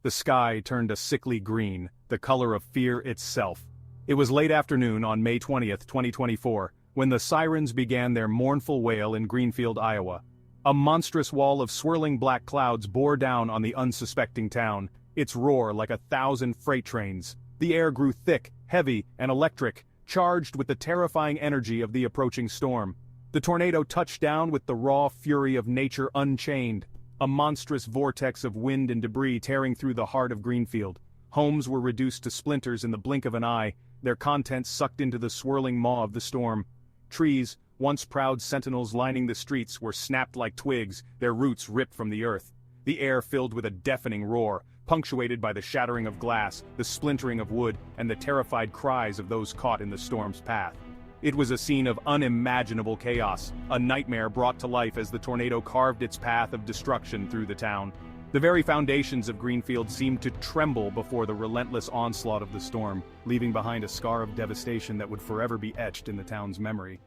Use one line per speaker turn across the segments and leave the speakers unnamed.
The sky turned a sickly green, the color of fear itself. It was late afternoon on May 20th, 2024, when the sirens began their mournful wail in Greenfield, Iowa. A monstrous wall of swirling black clouds bore down on the unsuspecting town, its roar like 1,000 freight trains. The air grew thick, heavy, and electric, charged with the terrifying energy of the approaching storm. The tornado touched down with the raw fury of nature unchained, a monstrous vortex of wind and debris tearing through the heart of Greenfield. Homes were reduced to splinters in the blink of an eye, their contents sucked into the swirling maw of the storm. Trees, once proud sentinels lining the streets, were snapped like twigs, their roots ripped from the earth. The air filled with a deafening roar, punctuated by the shattering of glass, the splintering of wood, and the terrified cries of those caught in the storm's path. It was a scene of unimaginable chaos, a nightmare brought to life as the tornado carved its path of destruction through the town. The very foundations of Greenfield seemed to tremble before the relentless onslaught of the storm, leaving behind a scar of devastation that would forever be etched in the town's memory.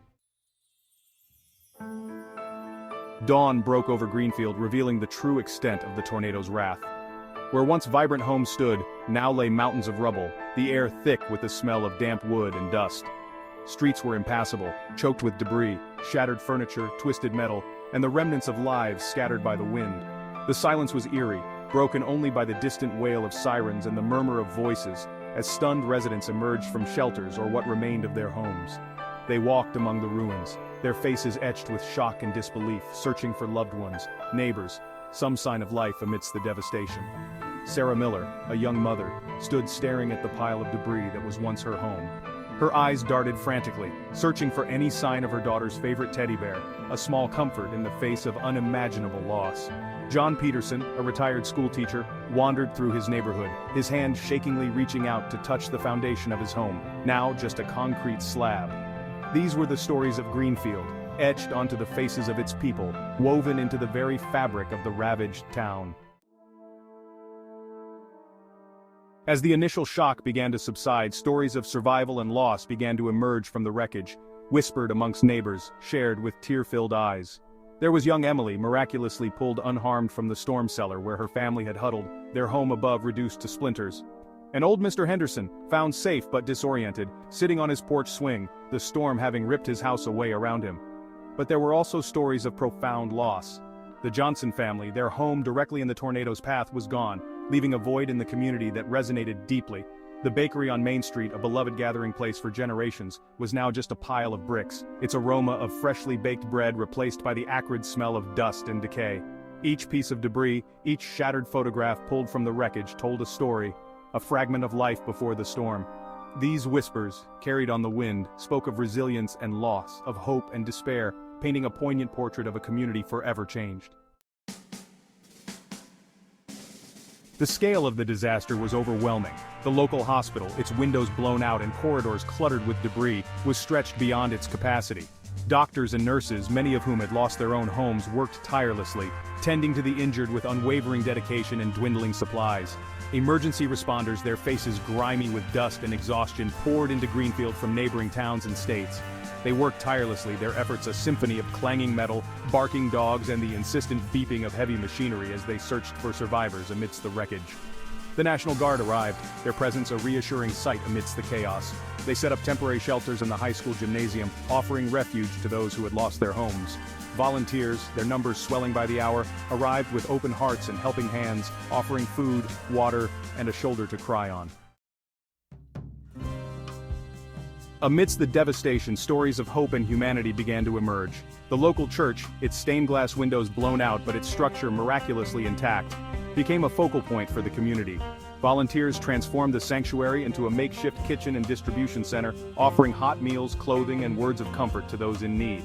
Dawn broke over Greenfield, revealing the true extent of the tornado's wrath. Where once vibrant homes stood, now lay mountains of rubble, the air thick with the smell of damp wood and dust. Streets were impassable, choked with debris, shattered furniture, twisted metal, and the remnants of lives scattered by the wind. The silence was eerie, broken only by the distant wail of sirens and the murmur of voices, as stunned residents emerged from shelters or what remained of their homes. They walked among the ruins, their faces etched with shock and disbelief, searching for loved ones, neighbors, some sign of life amidst the devastation. Sarah Miller, a young mother, stood staring at the pile of debris that was once her home. Her eyes darted frantically, searching for any sign of her daughter's favorite teddy bear, a small comfort in the face of unimaginable loss. John Peterson, a retired schoolteacher, wandered through his neighborhood, his hand shakingly reaching out to touch the foundation of his home, now just a concrete slab. These were the stories of Greenfield, etched onto the faces of its people, woven into the very fabric of the ravaged town. As the initial shock began to subside, stories of survival and loss began to emerge from the wreckage, whispered amongst neighbors, shared with tear-filled eyes. There was young Emily, miraculously pulled unharmed from the storm cellar where her family had huddled, their home above reduced to splinters. And old Mr. Henderson, found safe but disoriented, sitting on his porch swing, the storm having ripped his house away around him. But there were also stories of profound loss. The Johnson family, their home directly in the tornado's path, was gone, leaving a void in the community that resonated deeply. The bakery on Main Street, a beloved gathering place for generations, was now just a pile of bricks, its aroma of freshly baked bread replaced by the acrid smell of dust and decay. Each piece of debris, each shattered photograph pulled from the wreckage told a story, a fragment of life before the storm. These whispers, carried on the wind, spoke of resilience and loss, of hope and despair, painting a poignant portrait of a community forever changed. The scale of the disaster was overwhelming. The local hospital, its windows blown out and corridors cluttered with debris, was stretched beyond its capacity. Doctors and nurses, many of whom had lost their own homes, worked tirelessly, tending to the injured with unwavering dedication and dwindling supplies. Emergency responders, their faces grimy with dust and exhaustion, poured into Greenfield from neighboring towns and states. They worked tirelessly, their efforts a symphony of clanging metal, barking dogs, and the insistent beeping of heavy machinery as they searched for survivors amidst the wreckage. The National Guard arrived, their presence a reassuring sight amidst the chaos. They set up temporary shelters in the high school gymnasium, offering refuge to those who had lost their homes. Volunteers, their numbers swelling by the hour, arrived with open hearts and helping hands, offering food, water, and a shoulder to cry on. Amidst the devastation, stories of hope and humanity began to emerge. The local church, its stained glass windows blown out but its structure miraculously intact, became a focal point for the community. Volunteers transformed the sanctuary into a makeshift kitchen and distribution center, offering hot meals, clothing, and words of comfort to those in need.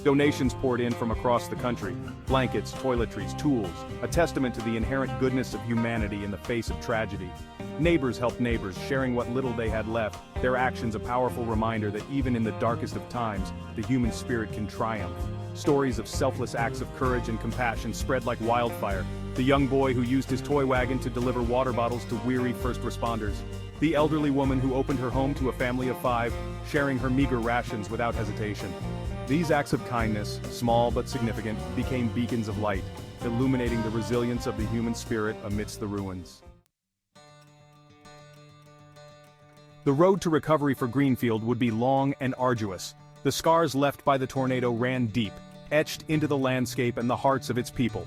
Donations poured in from across the country, blankets, toiletries, tools, a testament to the inherent goodness of humanity in the face of tragedy. Neighbors helped neighbors, sharing what little they had left, their actions a powerful reminder that even in the darkest of times, the human spirit can triumph. Stories of selfless acts of courage and compassion spread like wildfire. The young boy who used his toy wagon to deliver water bottles to weary first responders. The elderly woman who opened her home to a family of 5, sharing her meager rations without hesitation. These acts of kindness, small but significant, became beacons of light, illuminating the resilience of the human spirit amidst the ruins. The road to recovery for Greenfield would be long and arduous. The scars left by the tornado ran deep, etched into the landscape and the hearts of its people.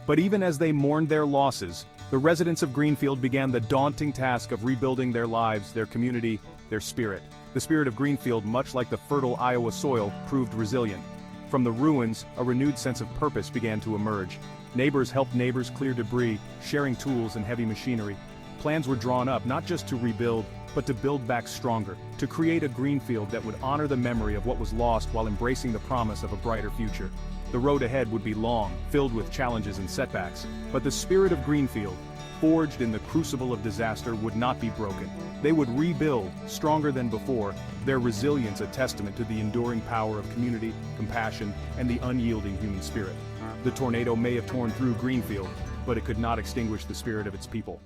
But even as they mourned their losses, the residents of Greenfield began the daunting task of rebuilding their lives, their community, their spirit. The spirit of Greenfield, much like the fertile Iowa soil, proved resilient. From the ruins, a renewed sense of purpose began to emerge. Neighbors helped neighbors clear debris, sharing tools and heavy machinery. Plans were drawn up not just to rebuild, but to build back stronger, to create a Greenfield that would honor the memory of what was lost while embracing the promise of a brighter future. The road ahead would be long, filled with challenges and setbacks, but the spirit of Greenfield, forged in the crucible of disaster, would not be broken. They would rebuild, stronger than before, their resilience a testament to the enduring power of community, compassion, and the unyielding human spirit. The tornado may have torn through Greenfield, but it could not extinguish the spirit of its people.